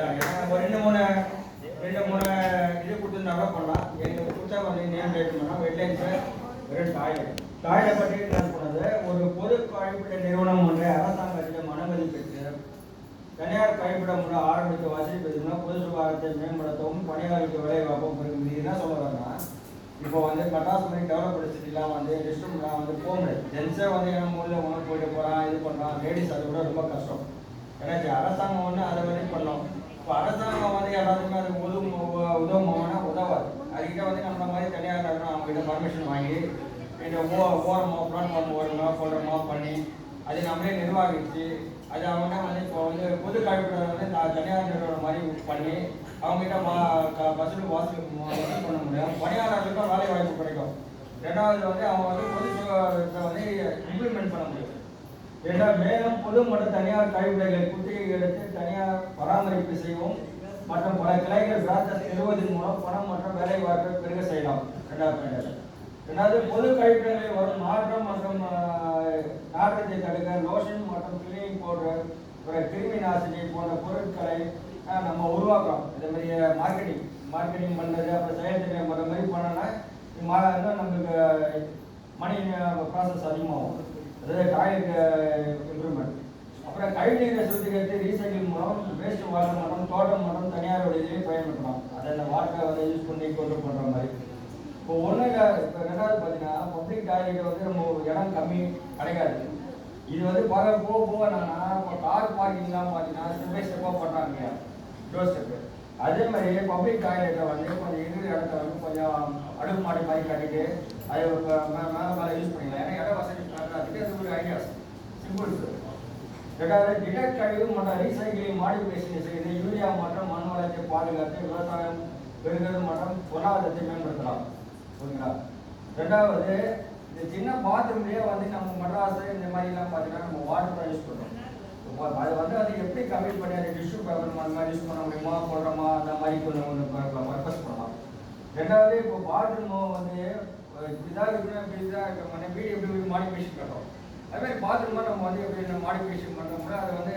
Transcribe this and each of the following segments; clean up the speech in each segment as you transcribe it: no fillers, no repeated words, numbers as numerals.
ஒரு ரெண்டு மூணு இது கொடுத்துருந்தா கூட பண்ணலாம். எங்களுக்கு கொடுத்தா வந்து நேம் டேட் பண்ணலாம். ஹெட்லைன்ஸு வெறும் டாய்லெட் பற்றி என்ன பண்ணது, ஒரு பொது கழிப்பிட நிறுவனம் ஒன்றை அரசாங்கத்திடம் அனுமதி பெற்று தனியார் கழிப்பிடம் ஒன்று ஆரம்பிக்க வசதி பெறுதுன்னா பொது சுகாதாரத்தை மேம்படுத்தவும் பணியாளருக்கு வேலை வாய்ப்பும் பெறுகிறது. இது என்ன சொல்லுவாங்கன்னா, இப்போ வந்து மெட்ராஸ் மாதிரி டெவலப்டு சிட்டிலாம் வந்து ரெஸ்ட் ரூம்லாம் வந்து போக முடியாது. ஜென்ஸே வந்து என் மூலில் ஒன்று போயிட்டு போகிறான், இது பண்ணுறான். லேடிஸ் அதை விட ரொம்ப கஷ்டம். ஏன்னா அரசாங்கம் ஒன்று அதை வரையும் பண்ணோம். இப்போ அரசாங்கம் வந்து எல்லாத்துக்குமே அதுக்கு உதவுமானா உதவாது. அதுக்கிட்ட வந்து நம்மள மாதிரி தனியார் இருக்கணும், அவங்ககிட்ட பர்மிஷன் வாங்கி இந்த ஓரமோ பிளாட்ஃபார்ம் ஓரமோ போடுறமோ பண்ணி அதை நம்மளே நிர்வாகிச்சு அது அவங்க வந்து இப்போ வந்து பொது கழிப்பிடம் வந்து தனியார் நிறுவனம் மாதிரி பண்ணி அவங்ககிட்ட பஸ்ஸுக்கு வசூல் பண்ண முடியும். பணியாளர்களுக்கும் வேலை வாய்ப்பு கிடைக்கும். ரெண்டாவது வந்து அவங்க வந்து பொது சுகாதாரத்தை வந்து இம்ப்ளிமெண்ட் பண்ண முடியும். மேலும் பொது மற்றும் தனியார் கழிப்பிடங்களை குத்தகை எடுத்து தனியார் பராமரிப்பு செய்யவும் மற்றும் பல கிளைகள் பிரான்சஸ் நிறுவதன் மூலம் பணம் மற்றும் வேலை வாய்ப்பை பெருக செய்யலாம். ரெண்டாவது பொது கழிப்பிடங்களில் வரும் மாற்றம் மற்றும் நாற்றத்தை தடுக்க லோஷன் மற்றும் கிளீனிங் பவுடர் கிருமி நாசினி போன்ற பொருட்களை நம்ம உருவாக்குறோம். இதே மாதிரி மார்க்கெட்டிங் பண்ணுறது அப்புறம் செயல்திறன் பண்ணுற மாதிரி பண்ணோன்னா இன்னும் நம்மளுக்கு மணி ப்ராசஸ் அதிகமாகும். அதாவது டாய்லெட் இம்ப்ரூவ்மெண்ட். அப்புறம் கழிவுநீரை சுத்திகரித்து ரீசைக்கிள் மூலம் வேஸ்ட் வாட்டர் மற்றும் தோட்டம் மற்றும் தனியாருடைய இதிலையும் பயன்படுத்தலாம். அதை அந்த வாட்டரை வந்து யூஸ் பண்ணி கொண்டு பண்ணுற மாதிரி. இப்போ ஒன்றும் இல்லை. இப்போ ரெண்டாவது பார்த்தீங்கன்னா பப்ளிக் டாய்லெட் வந்து நம்ம இடம் கம்மி கிடைக்காது. இது வந்து பார்க்க போக என்னன்னா இப்போ கார் பார்க்கிங்லாம் பார்த்தீங்கன்னா ஸ்டெப் பை ஸ்டெப்பாக பண்ணுறாங்க இல்லையா, டோர் ஸ்டெப்பு. அதே மாதிரி பப்ளிக் டாய்லெட்டை வந்து கொஞ்சம் இருக்கிற இடத்த வந்து கொஞ்சம் அடுப்பு மாடி மாதிரி கட்டிட்டு அதை மேலே யூஸ் பண்ணிக்கலாம். ஏன்னா இட வசதி அதுக்கு அது ஒரு ஐடியாஸ் சிம்பிள்ஸ். ரெண்டாவது டிடக்ட் கழிவு மற்றும் ரீசைக்கிளிங் மாடிஃபிகேஷன் செய்து யூரியா மற்றும் மண் வளத்தை பாதுகாத்து விவசாயம் பெருகிறது மற்றும் பொருளாதாரத்தை மேம்படுத்தலாம். ஓகேங்களா. ரெண்டாவது இந்த சின்ன பாத்ரூம்லேயே வந்து நம்ம மெட்ராஸ் இந்த மாதிரிலாம் பார்த்தீங்கன்னா நம்ம வாட்டர் தான் யூஸ் பண்ணுறோம். அது வந்து அது எப்படி கம்மி பண்ணி அதை டிஷ்யூ பேப்பர் அந்த மாதிரி யூஸ் பண்ண முடியுமா போடுறோமா அந்த மாதிரி கொஞ்சம் பர்பஸ் பண்ணலாம். ரெண்டாவது இப்போ பாத்ரூமும் வந்து இப்படிதான் இருக்கணும் இப்படிதான் இருக்க வீடு எப்படி மாடிஃபிகேஷன் பண்ணுறோம். அதுமாதிரி பாத்ரூமாக நம்ம வந்து எப்படி மாடிஃபிகேஷன் பண்ணுறோம்னா அதை வந்து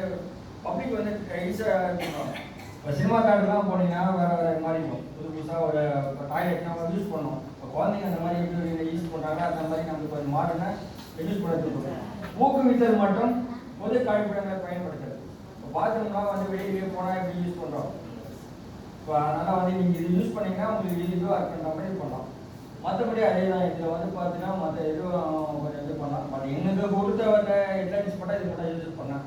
பப்ளிக் வந்து ஈஸியாக பண்ணுறோம். இப்போ சினிமா தேட்டர்லாம் போனீங்கன்னா வேறு மாதிரி இருக்கும். புதுசாக ஒரு டாய்லெட் நம்ம யூஸ் பண்ணோம். இப்போ குழந்தைங்க அந்த மாதிரி எப்படி யூஸ் பண்ணுறாங்க அந்த மாதிரி நம்மளுக்கு ஒரு மாடர்னாக யூஸ் பண்ணுறது. ஊக்குவித்தல் மற்றும் பொது கழிப்பிடங்களை பயன்படுத்துறது. இப்போ பாத்ரூம்லாம் வந்து வெளியே போனால் எப்படி யூஸ் பண்ணுறோம். இப்போ அதனால் வந்து நீங்கள் இது யூஸ் பண்ணிங்கன்னா உங்களுக்கு இதுவாக இருக்குன்ற மாதிரி பண்ணலாம். மற்றபடி அதே தான். இதில் வந்து பார்த்தீங்கன்னா மற்ற எதுவும் கொஞ்சம் இது பண்ணலாம். பட் எங்களுக்கு கொடுத்த ஹெட்லைன்ஸ் மட்டும் இது மட்டும் யூஸ் பண்ணேன்.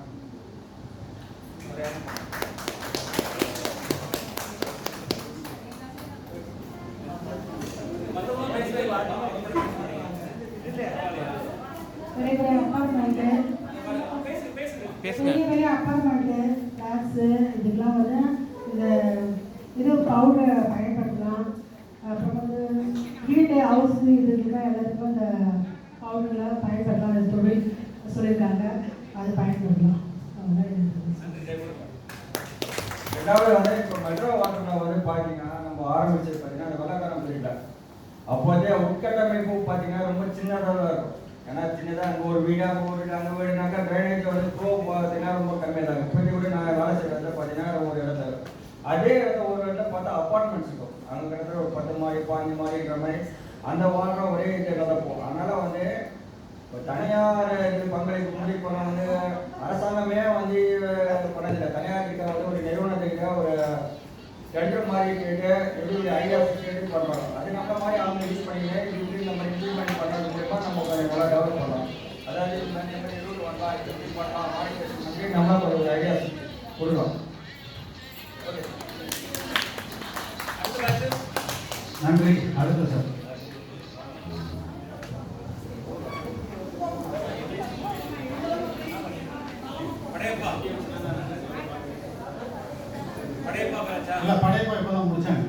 பெரிய அப்பார்ட்மெண்ட்டு ஃப்ளாட்ஸு இதுக்கெலாம் வந்து இந்த இது பவுடரை பயன்படுத்தலாம். அப்புறம் வந்து வீட்டு ஹவுஸு இதுக்கெல்லாம் எல்லாத்துக்கும் இந்த பவுடர்லாம் பயன்படுத்தலாம். அது தொழில் சொல்லியிருக்காங்க, அது பயன்படுத்தலாம். ரெண்டாவது வந்து இப்போ மெட்ரோ வாட்டரில் வந்து பார்த்தீங்கன்னா நம்ம ஆரம்பிச்சது பார்த்தீங்கன்னா அந்த வெள்ளக்காரம் பிரிவில் அப்போதே உட்கட்டமைப்பு பார்த்தீங்கன்னா ரொம்ப சின்னதாக தான் இருக்கும். ஏன்னா சின்னதாக அங்கே ஒரு வீடு அங்கே வீடுனாக்கா ட்ரைனேஜ் வந்து ஃப்ளோ பார்த்தீங்கன்னா ரொம்ப கம்மியாக தான் இருக்கும். இப்போதைக்கு கூட நான் வேலை செய்கிற இடத்துல பார்த்தீங்கன்னா ஒரு இடத்துல இருக்கும். அதே இடத்துல ஒரு இடத்துல பார்த்தா அப்பார்ட்மெண்ட்ஸ் இருக்கும். அங்கே கிட்டத்தட்ட ஒரு 10 மாடி 15 மாடின்ற மாதிரி அந்த வாரம் ஒரே இதில் தான் போகும். அதனால் வந்து இப்போ தனியார் இது பங்களிப்பு முன்னாடி போனால் வந்து அரசாங்கமே வந்து பண்ணதில்லை. தனியார் கிட்ட வந்து ஒரு நிறுவனத்துக்கிட்ட ஒரு டெண்டர் மாதிரி கேட்டு எப்படி ஐடியாஸ் கேட்டு பண்ணுறோம். அது நம்ம மாதிரி அவங்க யூஸ் பண்ணிக்கிட்டு இப்படி நம்ம இம்ப்ளிமெண்ட் பண்ணுறது மூலமாக நம்ம கொஞ்சம் நல்லா டெவலப் பண்ணலாம். அதாவது இந்த மாதிரி ரூல் வரலாம், எப்படி பண்ணலாம், மாடிஃபிகேஷன் பண்ணி நம்ம ஒரு ஐடியாஸ் கொடுக்கலாம். ஓகே, நன்றி. அடுத்த சார். படையப்பா இப்பதான் முடிச்சாங்க.